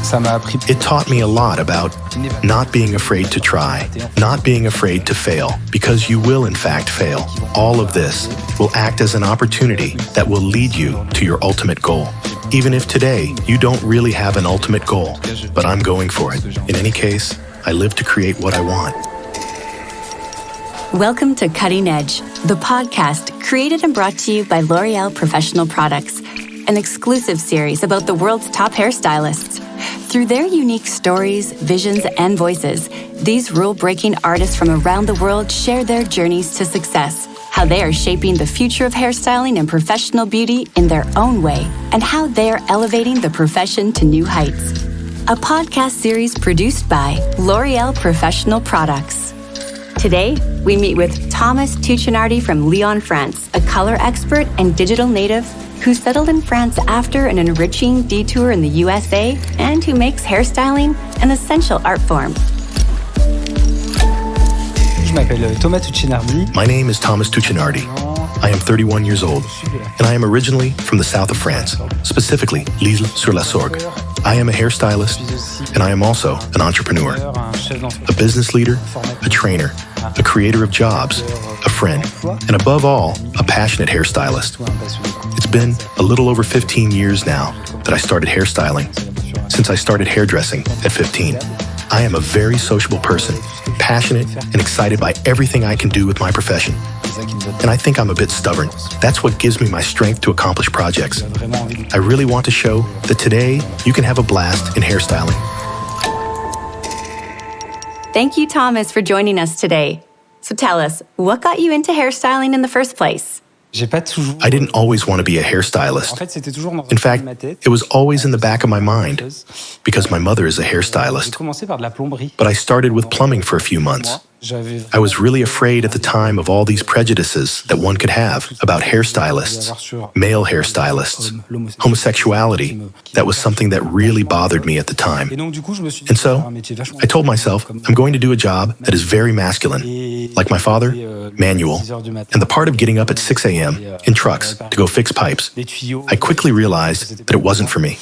It taught me a lot about not being afraid to try, not being afraid to fail, because you will in fact fail. All of this will act as an opportunity that will lead you to your ultimate goal. Even if today you don't really have an ultimate goal, but I'm going for it. In any case, I live to create what I want. Welcome to Cutting Edge, the podcast created and brought to you by L'Oreal Professional Products, an exclusive series about the world's top hairstylists. Through their unique stories, visions, and voices, these rule-breaking artists from around the world share their journeys to success, how they are shaping the future of hairstyling and professional beauty in their own way, and how they are elevating the profession to new heights. A podcast series produced by L'Oreal Professional Products. Today, we meet with Thomas Tuccinardi from Lyon, France, a color expert and digital native who settled in France after an enriching detour in the USA and who makes hairstyling an essential art form. Je m'appelle Thomas Tuccinardi. My name is Thomas Tuccinardi. I am 31 years old, and I am originally from the south of France, specifically L'Isle-sur-la-Sorgue. I am a hairstylist, and I am also an entrepreneur, a business leader, a trainer, a creator of jobs, a friend, and above all, a passionate hairstylist. It's been a little over 15 years now that I started hairstyling, since I started hairdressing at 15. I am a very sociable person, passionate and excited by everything I can do with my profession. And I think I'm a bit stubborn. That's what gives me my strength to accomplish projects. I really want to show that today you can have a blast in hairstyling. Thank you, Thomas, for joining us today. So tell us, what got you into hairstyling in the first place? I didn't always want to be a hairstylist. In fact, it was always in the back of my mind because my mother is a hairstylist. But I started with plumbing for a few months. I was really afraid at the time of all these prejudices that one could have about hairstylists, male hairstylists, homosexuality. That was something that really bothered me at the time. And so I told myself, I'm going to do a job that is very masculine, like my father, manual, and the part of getting up at 6 a.m. in trucks to go fix pipes. I quickly realized that it wasn't for me.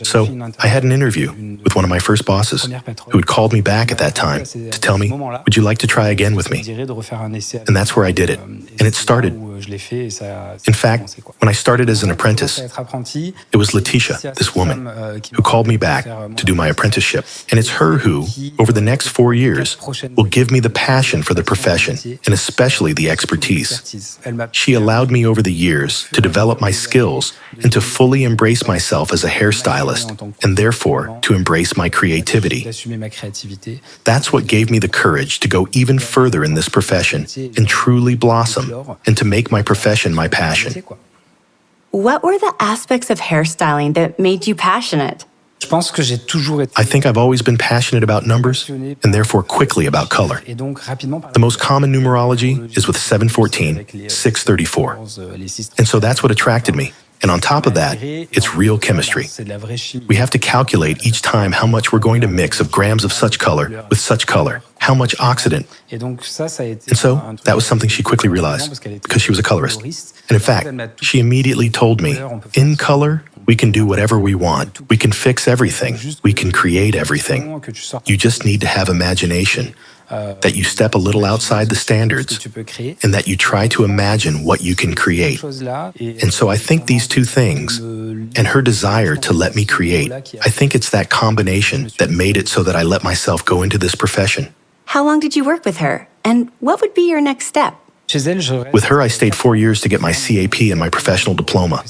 So I had an interview with one of my first bosses who had called me back at that time to tell me, would you like to try again with me? And that's where I did it. And it started. In fact, when I started as an apprentice, it was Letitia, this woman, who called me back to do my apprenticeship. And it's her who, over the next 4 years, will give me the passion for the profession and especially the expertise. She allowed me over the years to develop my skills and to fully embrace myself as a hairstylist and therefore to embrace my creativity. That's what gave me the courage to go even further in this profession and truly blossom and to make my profession my passion. What were the aspects of hairstyling that made you passionate? I think I've always been passionate about numbers and therefore quickly about color. The most common numerology is with 714, 634. And so that's what attracted me. And on top of that, it's real chemistry. We have to calculate each time how much we're going to mix of grams of such color with such color, how much oxidant. And so that was something she quickly realized because she was a colorist. And in fact, she immediately told me, in color, we can do whatever we want. We can fix everything. We can create everything. You just need to have imagination, that you step a little outside the standards, and that you try to imagine what you can create. And so I think these two things, and her desire to let me create, I think it's that combination that made it so that I let myself go into this profession. How long did you work with her? And what would be your next step? With her, I stayed 4 years to get my CAP and my professional diploma.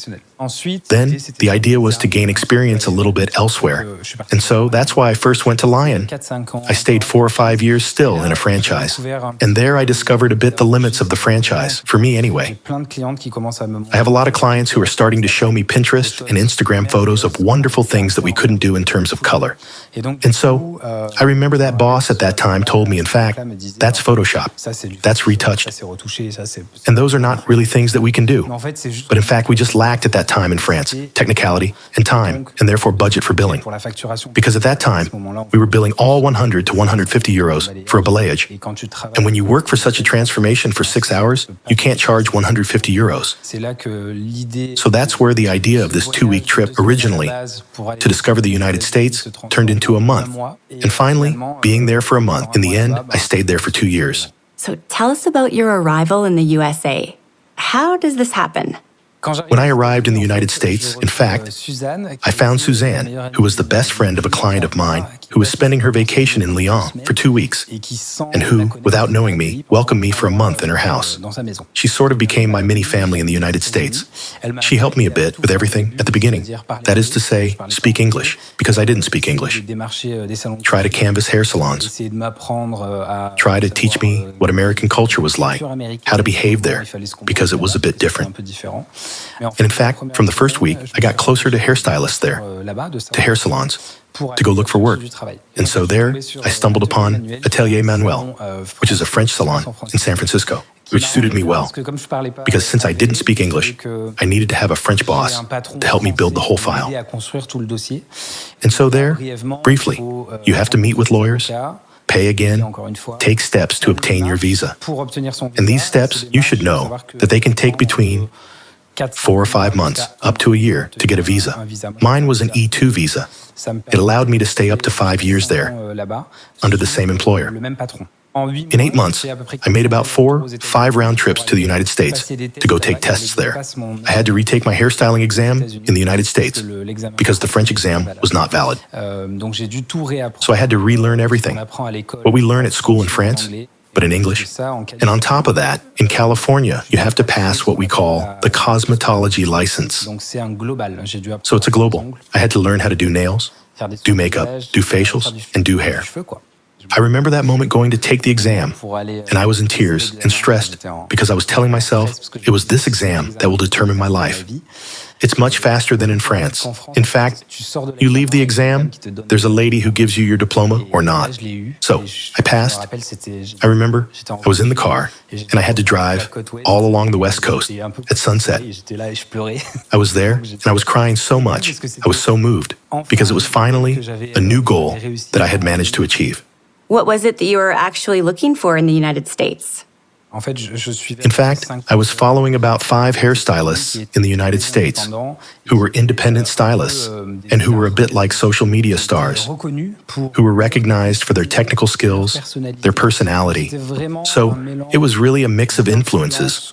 Then, the idea was to gain experience a little bit elsewhere. And so that's why I first went to Lyon. I stayed 4 or 5 years still in a franchise. And there I discovered a bit the limits of the franchise, for me anyway. I have a lot of clients who are starting to show me Pinterest and Instagram photos of wonderful things that we couldn't do in terms of color. And so, I remember that boss at that time told me, in fact, that's Photoshop, that's retouched. And those are not really things that we can do. But in fact, we just lacked at that time in France, technicality, and time, and therefore budget for billing. Because at that time, we were billing all 100 to 150 euros for a balayage. And when you work for such a transformation for 6 hours, you can't charge 150 euros. So that's where the idea of this 2-week trip originally, to discover the United States, turned into a month. And finally, being there for a month, in the end, I stayed there for 2 years. So tell us about your arrival in the USA. How does this happen? When I arrived in the United States, in fact, I found Suzanne, who was the best friend of a client of mine who was spending her vacation in Lyon for 2 weeks, and who, without knowing me, welcomed me for a month in her house. She sort of became my mini-family in the United States. She helped me a bit with everything at the beginning. That is to say, speak English, because I didn't speak English. Try to canvass hair salons. Try to teach me what American culture was like, how to behave there, because it was a bit different. And in fact, from the first week, I got closer to hairstylists there, to hair salons, to go look for work. And so there, I stumbled upon Atelier Manuel, which is a French salon in San Francisco, which suited me well. Because since I didn't speak English, I needed to have a French boss to help me build the whole file. And so there, briefly, you have to meet with lawyers, pay again, take steps to obtain your visa. And these steps, you should know that they can take between 4 or 5 months, up to a year, to get a visa. Mine was an E2 visa. It allowed me to stay up to 5 years there, under the same employer. In 8 months, I made about 4-5 round trips to the United States to go take tests there. I had to retake my hairstyling exam in the United States because the French exam was not valid. So I had to relearn everything. What we learn at school in France, but in English. And on top of that, in California, you have to pass what we call the cosmetology license. So it's a global. I had to learn how to do nails, do makeup, do facials, and do hair. I remember that moment going to take the exam, and I was in tears and stressed because I was telling myself it was this exam that will determine my life. It's much faster than in France. In fact, you leave the exam, there's a lady who gives you your diploma or not. So I passed. I remember I was in the car, and I had to drive all along the West Coast at sunset. I was there, and I was crying so much. I was so moved because it was finally a new goal that I had managed to achieve. What was it that you were actually looking for in the United States? In fact, I was following about 5 hairstylists in the United States who were independent stylists and who were a bit like social media stars, who were recognized for their technical skills, their personality. So it was really a mix of influences,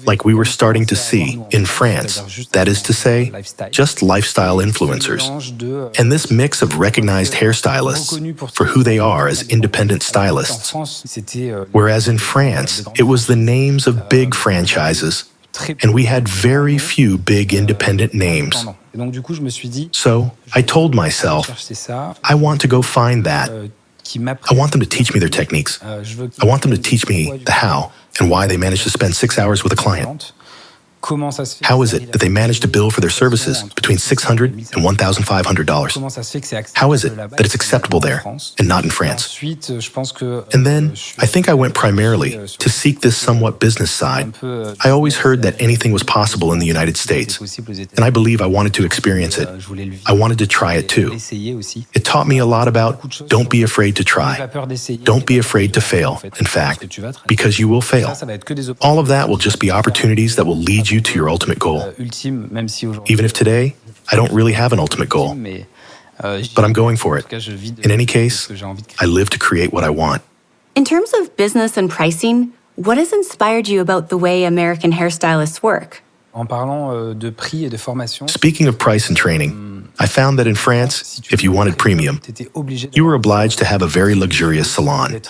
like we were starting to see in France, that is to say, just lifestyle influencers. And this mix of recognized hairstylists for who they are as independent stylists, whereas in France, it was the names of big franchises, and we had very few big independent names. So I told myself, I want to go find that. I want them to teach me their techniques. I want them to teach me the how and why they managed to spend 6 hours with a client. How is it that they manage to bill for their services between $600 and $1,500? How is it that it's acceptable there and not in France? And then I think I went primarily to seek this somewhat business side. I always heard that anything was possible in the United States, and I believe I wanted to experience it. I wanted to try it too. It taught me a lot about don't be afraid to try. Don't be afraid to fail, in fact, because you will fail. All of that will just be opportunities that will lead you to your ultimate goal. Even if today, I don't really have an ultimate goal, but I'm going for it. In any case, I live to create what I want. In terms of business and pricing, what has inspired you about the way American hairstylists work? Speaking of price and training, I found that in France, if you wanted premium, you were obliged to have a very luxurious salon,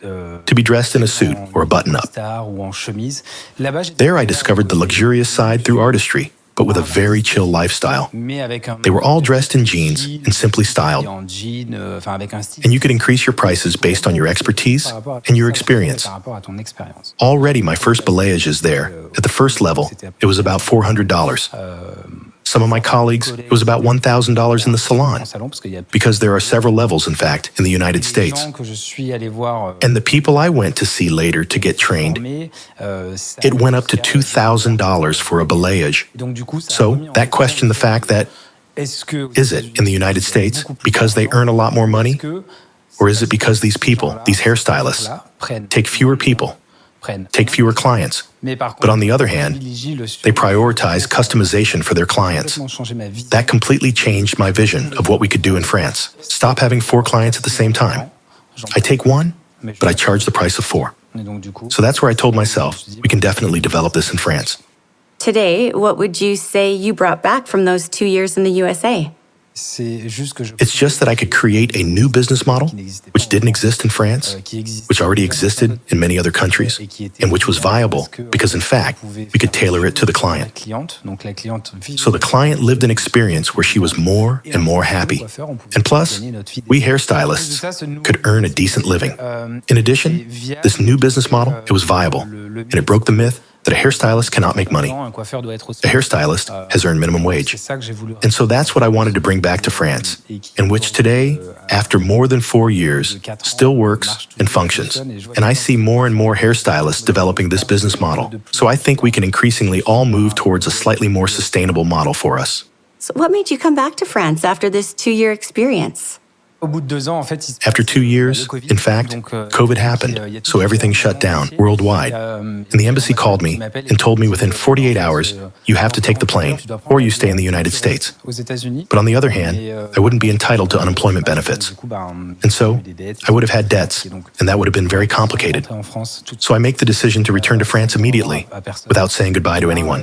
to be dressed in a suit or a button-up. There I discovered the luxurious side through artistry, but with a very chill lifestyle. They were all dressed in jeans and simply styled. And you could increase your prices based on your expertise and your experience. Already my first balayage is there. At the first level, it was about $400. Some of my colleagues, it was about $1,000 in the salon, because there are several levels, in fact, in the United States. And the people I went to see later to get trained, it went up to $2,000 for a balayage. So that questioned the fact that, is it in the United States because they earn a lot more money? Or is it because these people, these hairstylists, take fewer people, take fewer clients, but on the other hand, they prioritize customization for their clients? That completely changed my vision of what we could do in France. Stop having 4 clients at the same time. I take 1, but I charge the price of 4. So that's where I told myself, we can definitely develop this in France. Today, what would you say you brought back from those 2 years in the USA? It's just that I could create a new business model, which didn't exist in France, which already existed in many other countries, and which was viable because, in fact, we could tailor it to the client. So the client lived an experience where she was more and more happy. And plus, we hairstylists could earn a decent living. In addition, this new business model, it was viable, and it broke the myth that a hairstylist cannot make money. A hairstylist has earned minimum wage. And so that's what I wanted to bring back to France, in which today, after more than 4 years, still works and functions. And I see more and more hairstylists developing this business model. So I think we can increasingly all move towards a slightly more sustainable model for us. So what made you come back to France after this 2-year experience? After 2 years, in fact, COVID happened, so everything shut down worldwide. And the embassy called me and told me within 48 hours, you have to take the plane, or you stay in the United States. But on the other hand, I wouldn't be entitled to unemployment benefits. And so, I would have had debts, and that would have been very complicated. So I make the decision to return to France immediately, without saying goodbye to anyone.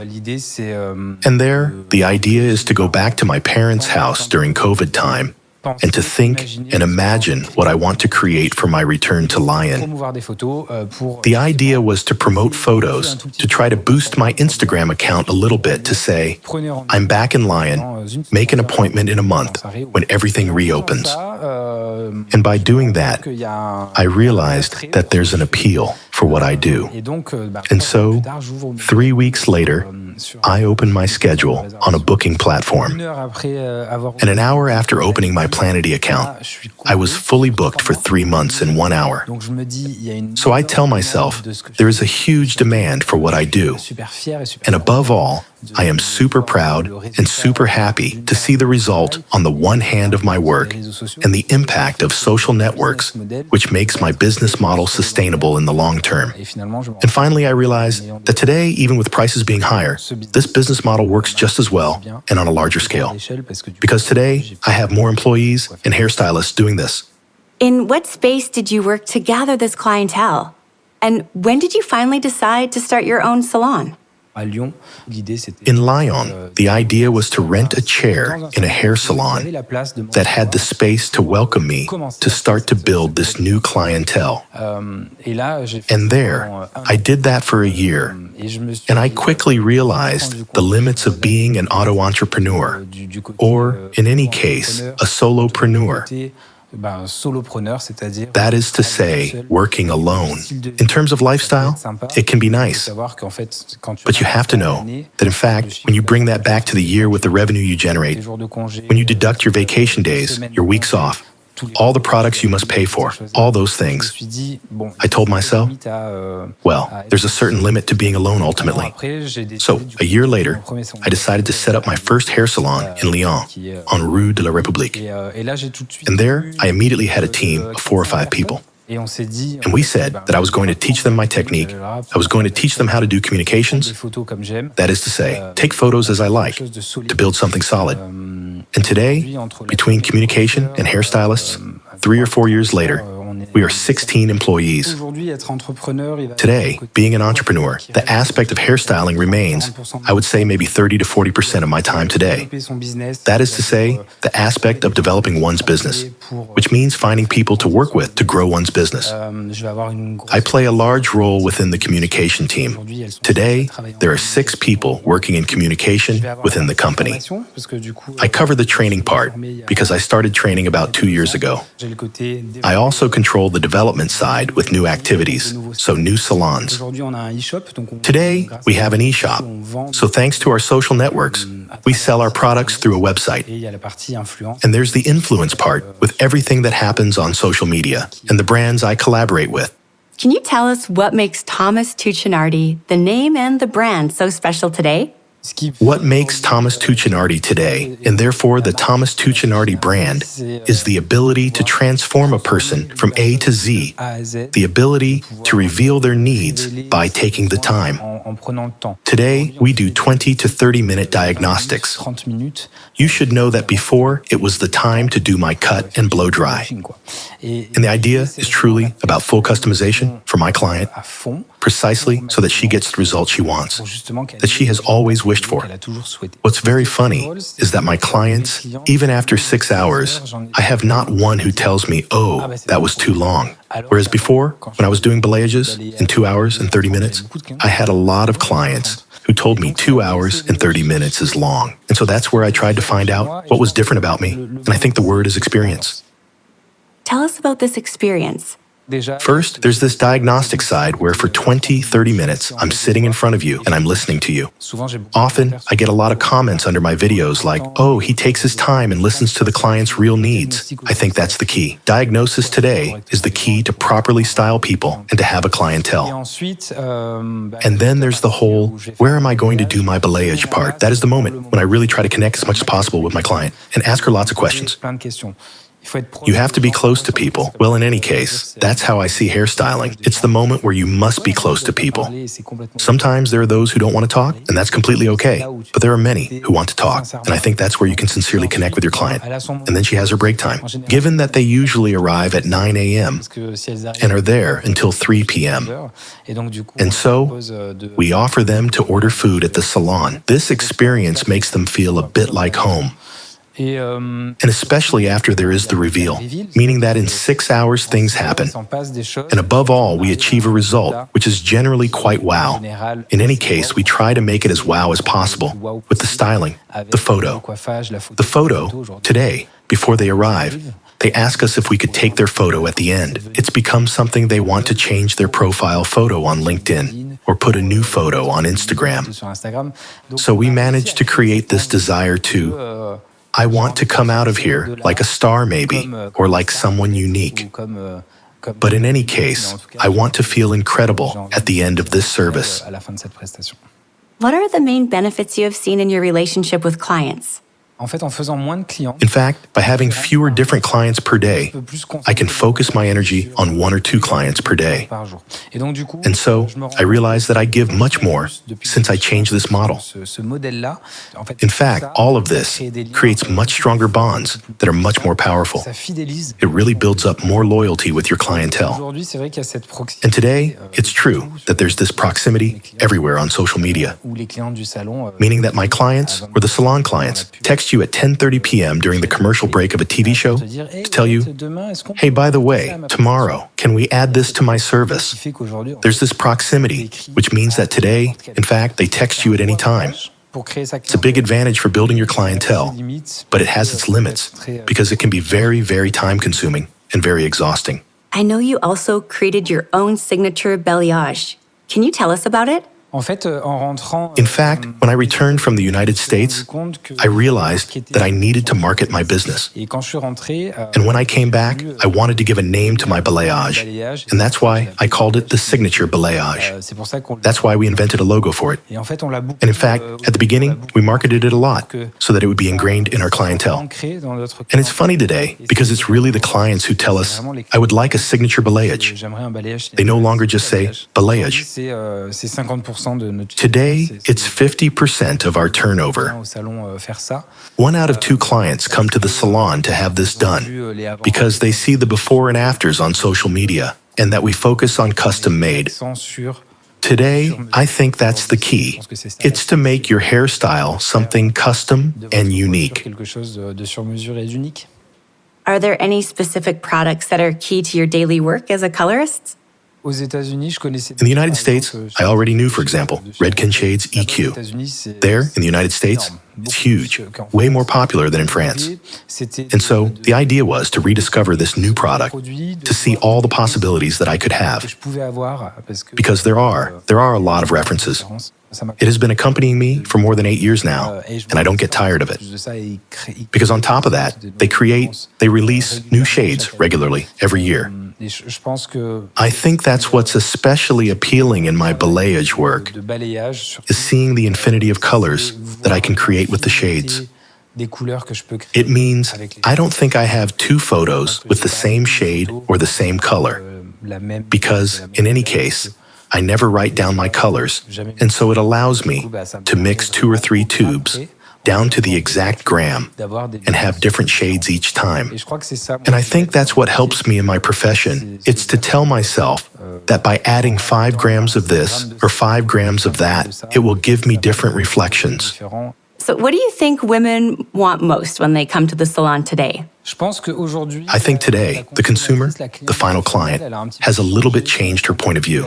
And there, the idea is to go back to my parents' house during COVID time, and to think and imagine what I want to create for my return to Lyon. The idea was to promote photos, to try to boost my Instagram account a little bit, to say, I'm back in Lyon, make an appointment in a month when everything reopens. And by doing that, I realized that there's an appeal for what I do. And so, 3 weeks later, I opened my schedule on a booking platform. And an hour after opening my Planety account, I was fully booked for 3 months and 1 hour. So I tell myself, there is a huge demand for what I do. And above all, I am super proud and super happy to see the result on the one hand of my work and the impact of social networks, which makes my business model sustainable in the long term. And finally, I realized that today, even with prices being higher, this business model works just as well and on a larger scale. Because today, I have more employees and hairstylists doing this. In what space did you work to gather this clientele? And when did you finally decide to start your own salon? In Lyon, the idea was to rent a chair in a hair salon that had the space to welcome me to start to build this new clientele. And there, I did that for a year, and I quickly realized the limits of being an auto-entrepreneur, or, in any case, a solopreneur. That is to say, working alone. In terms of lifestyle, it can be nice. But you have to know that, in fact, when you bring that back to the year with the revenue you generate, when you deduct your vacation days, your weeks off, all the products you must pay for, all those things, I told myself, well, there's a certain limit to being alone ultimately. So, a year later, I decided to set up my first hair salon in Lyon, on Rue de la République. And there, I immediately had a team of 4 or 5 people. And we said that I was going to teach them my technique. I was going to teach them how to do communications. That is to say, take photos as I like, to build something solid. And today, between communication and hairstylists, 3 or 4 years later, we are 16 employees. Today, being an entrepreneur, the aspect of hairstyling remains, I would say maybe 30 to 40% of my time today. That is to say, the aspect of developing one's business, which means finding people to work with to grow one's business. I play a large role within the communication team. Today, there are 6 people working in communication within the company. I cover the training part because I started training about 2 years ago. I also control control the development side with new activities, so new salons. Today, we have an e-shop, so thanks to our social networks, we sell our products through a website. And there's the influence part with everything that happens on social media and the brands I collaborate with. Can you tell us what makes Thomas Tuccinardi, the name and the brand, so special today? What makes Thomas Tuccinardi today, and therefore the Thomas Tuccinardi brand, is the ability to transform a person from A to Z, the ability to reveal their needs by taking the time. Today, we do 20 to 30-minute diagnostics. You should know that before, it was the time to do my cut and blow dry. And the idea is truly about full customization for my client, precisely so that she gets the results she wants, that she has always wished for. What's very funny is that my clients, even after 6 hours, I have not one who tells me, oh, that was too long. Whereas before, when I was doing balayages in 2 hours and 30 minutes, I had a lot of clients who told me 2 hours and 30 minutes is long. And so that's where I tried to find out what was different about me. And I think the word is experience. Tell us about this experience. First, there's this diagnostic side where for 20, 30 minutes, I'm sitting in front of you and I'm listening to you. Often, I get a lot of comments under my videos like, oh, he takes his time and listens to the client's real needs. I think that's the key. Diagnosis today is the key to properly style people and to have a clientele. And then there's the whole, where am I going to do my balayage part? That is the moment when I really try to connect as much as possible with my client and ask her lots of questions. You have to be close to people. Well, in any case, that's how I see hairstyling. It's the moment where you must be close to people. Sometimes there are those who don't want to talk, and that's completely okay. But there are many who want to talk, and I think that's where you can sincerely connect with your client. And then she has her break time. Given that they usually arrive at 9 a.m. and are there until 3 p.m. And so, we offer them to order food at the salon. This experience makes them feel a bit like home. And especially after there is the reveal, meaning that in 6 hours things happen. And above all, we achieve a result, which is generally quite wow. In any case, we try to make it as wow as possible with the styling, the photo. The photo, today, before they arrive, they ask us if we could take their photo at the end. It's become something they want to change their profile photo on LinkedIn or put a new photo on Instagram. So we managed to create this desire to I want to come out of here like a star maybe, or like someone unique. But in any case, I want to feel incredible at the end of this service. What are the main benefits you have seen in your relationship with clients? In fact, by having fewer different clients per day, I can focus my energy on 1 or 2 clients per day. And so, I realize that I give much more since I changed this model. In fact, all of this creates much stronger bonds that are much more powerful. It really builds up more loyalty with your clientele. And today, it's true that there's this proximity everywhere on social media, meaning that my clients, or the salon clients, text you at 10:30 p.m. during the commercial break of a TV show to tell you, hey, by the way, tomorrow, can we add this to my service? There's this proximity, which means that today, in fact, they text you at any time. It's a big advantage for building your clientele, but it has its limits because it can be very, very time-consuming and very exhausting. I know you also created your own signature balayage. Can you tell us about it? In fact, when I returned from the United States, I realized that I needed to market my business. And when I came back, I wanted to give a name to my balayage. And that's why I called it the signature balayage. That's why we invented a logo for it. And in fact, at the beginning, we marketed it a lot so that it would be ingrained in our clientele. And it's funny today because it's really the clients who tell us, I would like a signature balayage. They no longer just say balayage. Today, it's 50% of our turnover. 1 out of 2 clients come to the salon to have this done because they see the before and afters on social media and that we focus on custom made. Today, I think that's the key. It's to make your hairstyle something custom and unique. Are there any specific products that are key to your daily work as a colorist? Aux États-Unis, je connaissais In the United States, I already knew, for example, Redken Shades EQ. There, in the United States, it's huge, way more popular than in France. And so the idea was to rediscover this new product, to see all the possibilities that I could have, because there are a lot of references. It has been accompanying me for more than 8 years now, and I don't get tired of it. Because on top of that, they release new shades regularly every year. I think that's what's especially appealing in my balayage work, is seeing the infinity of colors that I can create with the shades. It means I don't think I have two photos with the same shade or the same color, because in any case, I never write down my colors, and so it allows me to mix 2 or 3 tubes down to the exact gram and have different shades each time. And I think that's what helps me in my profession. It's to tell myself that by adding 5 grams of this or 5 grams of that, it will give me different reflections. So what do you think women want most when they come to the salon today? I think today, the consumer, the final client, has a little bit changed her point of view.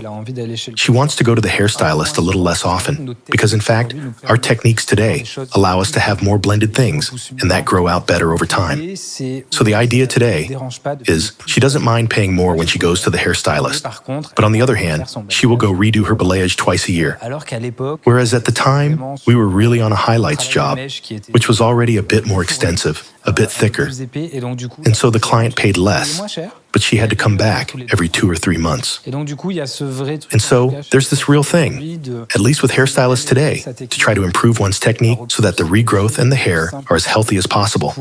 She wants to go to the hairstylist a little less often because, in fact, our techniques today allow us to have more blended things and that grow out better over time. So the idea today is she doesn't mind paying more when she goes to the hairstylist, but on the other hand, she will go redo her balayage twice a year. Whereas at the time, we were really on a highlights job, which was already a bit more extensive, a bit thicker. And so the client paid less, but she had to come back every 2 or 3 months. And so there's this real thing, at least with hairstylists today, to try to improve one's technique so that the regrowth and the hair are as healthy as possible.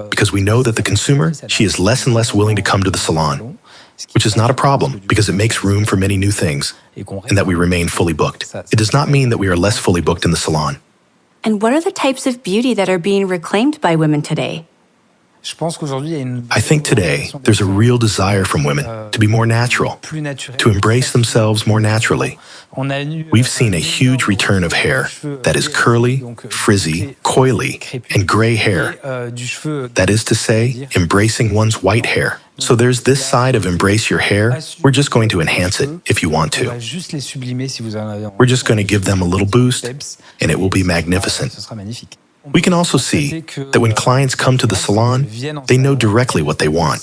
Because we know that the consumer, she is less and less willing to come to the salon, which is not a problem because it makes room for many new things and that we remain fully booked. It does not mean that we are less fully booked in the salon. And what are the types of beauty that are being reclaimed by women today? I think today there's a real desire from women to be more natural, to embrace themselves more naturally. We've seen a huge return of hair that is curly, frizzy, coily, and gray hair. That is to say, embracing one's white hair. So there's this side of embrace your hair. We're just going to enhance it if you want to. We're just going to give them a little boost, and it will be magnificent. We can also see that when clients come to the salon, they know directly what they want,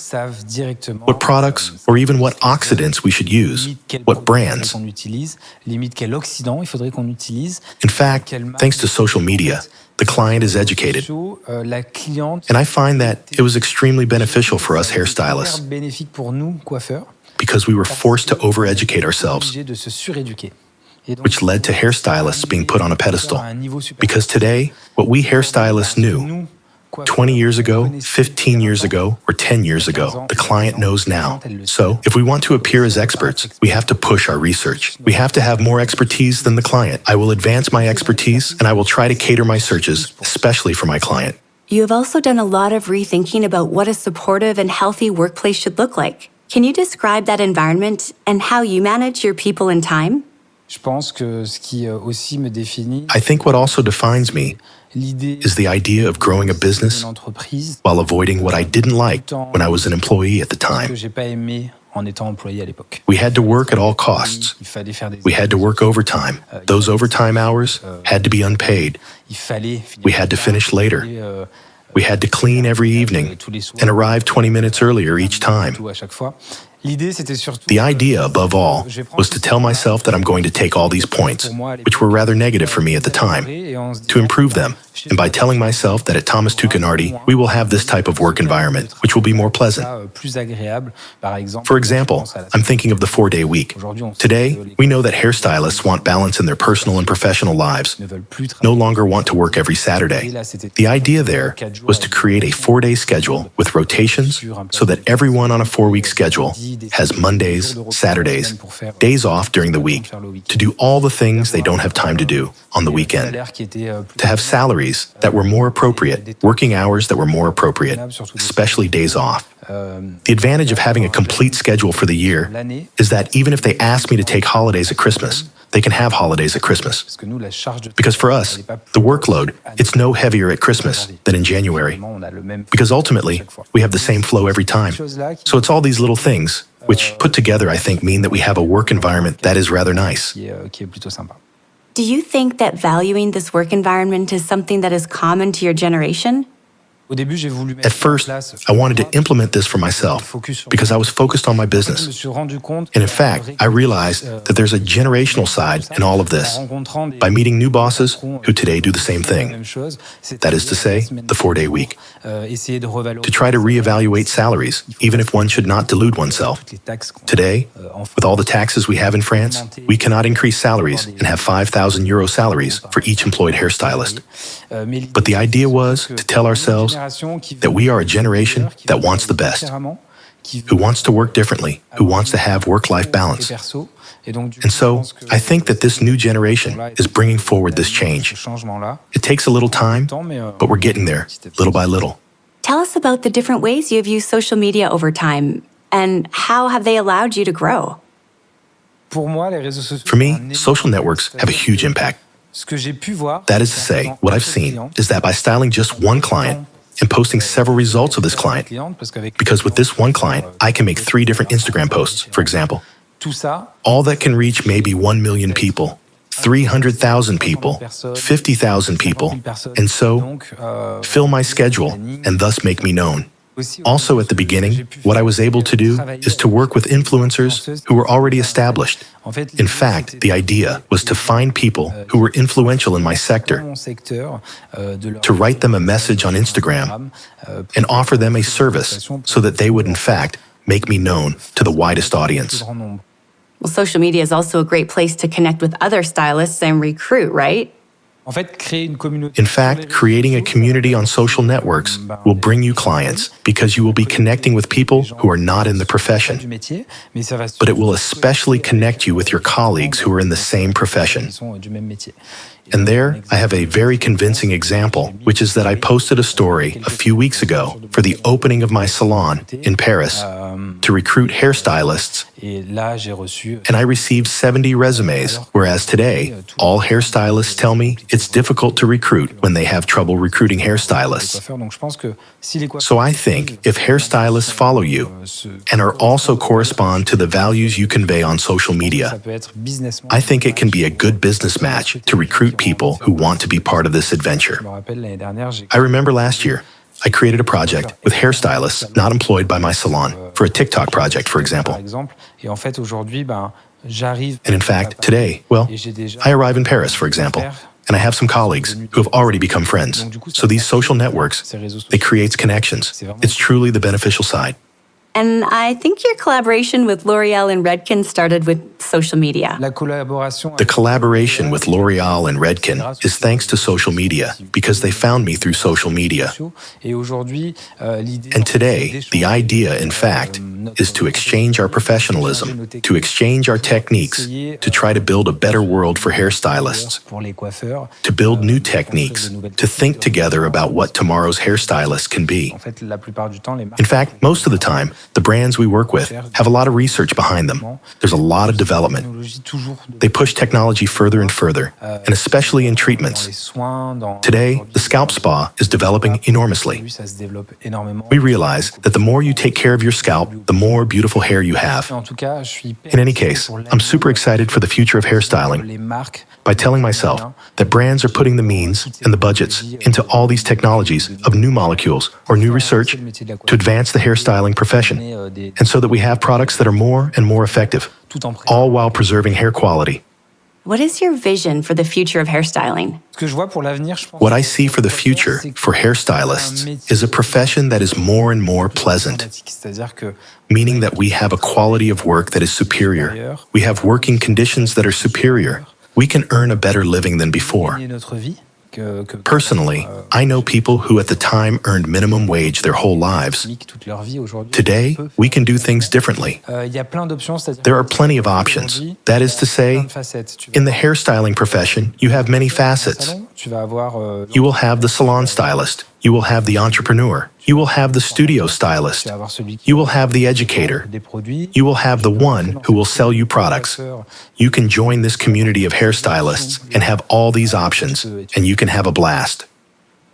what products or even what oxidants we should use, what brands. In fact, thanks to social media, the client is educated. And I find that it was extremely beneficial for us hairstylists because we were forced to overeducate ourselves, which led to hairstylists being put on a pedestal. Because today, what we hairstylists knew 20 years ago, 15 years ago, or 10 years ago, the client knows now. So, if we want to appear as experts, we have to push our research. We have to have more expertise than the client. I will advance my expertise, and I will try to cater my searches, especially for my client. You have also done a lot of rethinking about what a supportive and healthy workplace should look like. Can you describe that environment and how you manage your people and time? I think what also defines me is the idea of growing a business while avoiding what I didn't like when I was an employee at the time. We had to work at all costs. We had to work overtime. Those overtime hours had to be unpaid. We had to finish later. We had to clean every evening and arrive 20 minutes earlier each time. The idea, above all, was to tell myself that I'm going to take all these points, which were rather negative for me at the time, to improve them, and by telling myself that at Thomas Tuccinardi, we will have this type of work environment, which will be more pleasant. For example, I'm thinking of the 4-day week. Today, we know that hairstylists want balance in their personal and professional lives, no longer want to work every Saturday. The idea there was to create a 4-day schedule with rotations so that everyone on a 4-week schedule has Mondays, Saturdays, days off during the week, to do all the things they don't have time to do on the weekend, to have salaries that were more appropriate, working hours that were more appropriate, especially days off. The advantage of having a complete schedule for the year is that even if they ask me to take holidays at Christmas, they can have holidays at Christmas. Because for us, the workload, it's no heavier at Christmas than in January. Because ultimately, we have the same flow every time. So it's all these little things, which put together, I think, mean that we have a work environment that is rather nice. Do you think that valuing this work environment is something that is common to your generation? At first, I wanted to implement this for myself because I was focused on my business. And in fact, I realized that there's a generational side in all of this by meeting new bosses who today do the same thing. That is to say, the 4-day week. To try to reevaluate salaries, even if one should not delude oneself. Today, with all the taxes we have in France, we cannot increase salaries and have 5,000 euro salaries for each employed hairstylist. But the idea was to tell ourselves that we are a generation that wants the best, who wants to work differently, who wants to have work-life balance. And so, I think that this new generation is bringing forward this change. It takes a little time, but we're getting there, little by little. Tell us about the different ways you've used social media over time, and how have they allowed you to grow? For me, social networks have a huge impact. That is to say, what I've seen is that by styling just one client and posting several results of this client, because with this one client, I can make 3 different Instagram posts, for example. All that can reach maybe 1 million people, 300,000 people, 50,000 people, and so fill my schedule and thus make me known. Also, at the beginning, what I was able to do is to work with influencers who were already established. In fact, the idea was to find people who were influential in my sector, to write them a message on Instagram, and offer them a service so that they would, in fact, make me known to the widest audience. Well, social media is also a great place to connect with other stylists and recruit, right? In fact, creating a community on social networks will bring you clients because you will be connecting with people who are not in the profession. But it will especially connect you with your colleagues who are in the same profession. And there, I have a very convincing example, which is that I posted a story a few weeks ago for the opening of my salon in Paris to recruit hairstylists, and I received 70 resumes, whereas today, all hairstylists tell me it's difficult to recruit when they have trouble recruiting hairstylists. So I think if hairstylists follow you and are also correspond to the values you convey on social media, I think it can be a good business match to recruit people who want to be part of this adventure. I remember last year, I created a project with hairstylists not employed by my salon for a TikTok project, for example. And in fact, today, well, I arrive in Paris, for example, and I have some colleagues who have already become friends. So these social networks, they create connections. It's truly the beneficial side. And I think your collaboration with L'Oreal and Redken started with social media. The collaboration with L'Oreal and Redken is thanks to social media because they found me through social media. And today, the idea, in fact, is to exchange our professionalism, to exchange our techniques, to try to build a better world for hairstylists, to build new techniques, to think together about what tomorrow's hairstylists can be. In fact, most of the time, the brands we work with have a lot of research behind them. There's a lot of development. They push technology further and further, and especially in treatments. Today, the scalp spa is developing enormously. We realize that the more you take care of your scalp, the more beautiful hair you have. In any case, I'm super excited for the future of hairstyling by telling myself that brands are putting the means and the budgets into all these technologies of new molecules or new research to advance the hairstyling profession, and so that we have products that are more and more effective, all while preserving hair quality. What is your vision for the future of hairstyling? What I see for the future for hairstylists is a profession that is more and more pleasant, meaning that we have a quality of work that is superior. We have working conditions that are superior. We can earn a better living than before. Personally, I know people who at the time earned minimum wage their whole lives. Today, we can do things differently. There are plenty of options. That is to say, in the hairstyling profession, you have many facets. You will have the salon stylist. You will have the entrepreneur. You will have the studio stylist. You will have the educator. You will have the one who will sell you products. You can join this community of hairstylists and have all these options, and you can have a blast.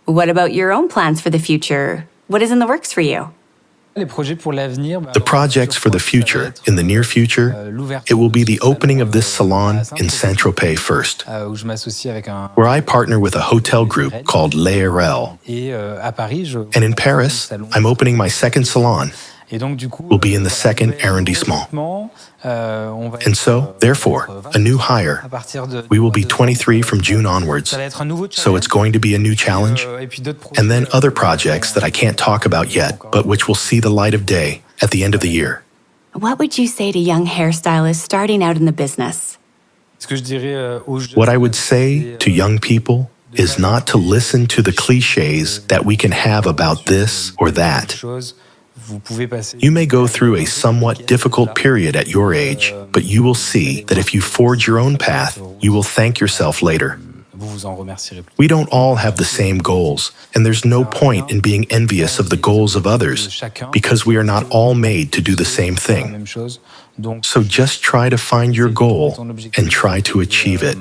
What about your own plans for the future? What is in the works for you? The projects for the future, in the near future, it will be the opening of this salon in Saint-Tropez first, where I partner with a hotel group called l'Arel. And in Paris, I'm opening my second salon. Will be in the second arrondissement. And so, therefore, a new hire. We will be 23 from June onwards. So it's going to be a new challenge. And then other projects that I can't talk about yet, but which will see the light of day at the end of the year. What would you say to young hairstylists starting out in the business? What I would say to young people is not to listen to the cliches that we can have about this or that. You may go through a somewhat difficult period at your age, but you will see that if you forge your own path, you will thank yourself later. We don't all have the same goals, and there's no point in being envious of the goals of others, because we are not all made to do the same thing. So just try to find your goal and try to achieve it.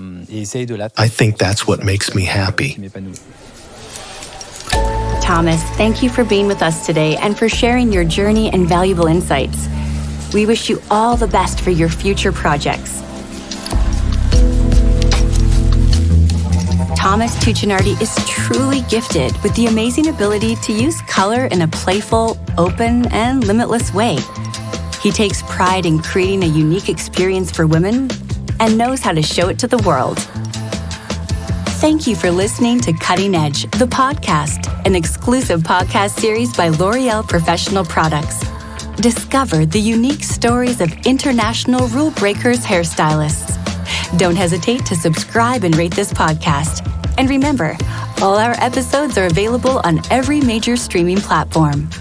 I think that's what makes me happy. Thomas, thank you for being with us today and for sharing your journey and valuable insights. We wish you all the best for your future projects. Thomas Tuccinardi is truly gifted with the amazing ability to use color in a playful, open, and limitless way. He takes pride in creating a unique experience for women and knows how to show it to the world. Thank you for listening to Cutting Edge, the podcast, an exclusive podcast series by L'Oreal Professional Products. Discover the unique stories of international rule breakers hairstylists. Don't hesitate to subscribe and rate this podcast. And remember, all our episodes are available on every major streaming platform.